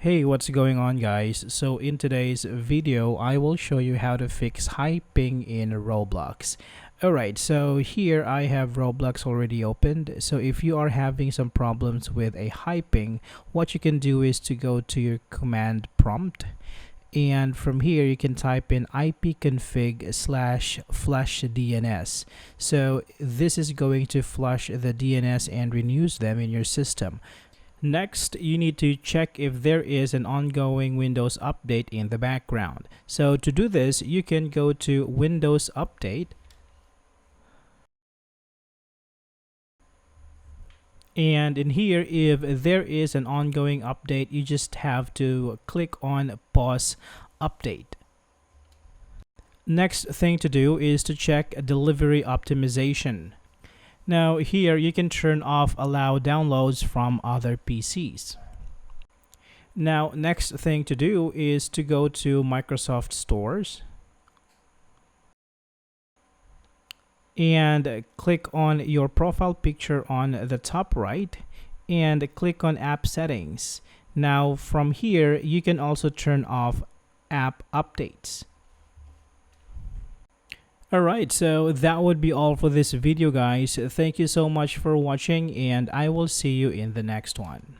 Hey, what's going on, guys? So in today's video I will show you how to fix high ping in Roblox. Alright, so here I have Roblox already opened. So if you are having some problems with a high ping, what you can do is to go to your command prompt, and from here you can type in ipconfig/flush DNS. So this is going to flush the DNS and renews them in your system. Next, you need to check if there is an ongoing Windows update in the background. So to do this, you can go to Windows Update, and in here, if there is an ongoing update, you just have to click on Pause Update. Next thing to do is to check delivery optimization. Now here you can turn off allow downloads from other PCs. Now next thing to do is to go to Microsoft Stores and click on your profile picture on the top right and click on App Settings. Now from here you can also turn off app updates. Alright, so that would be all for this video, guys. Thank you so much for watching, and I will see you in the next one.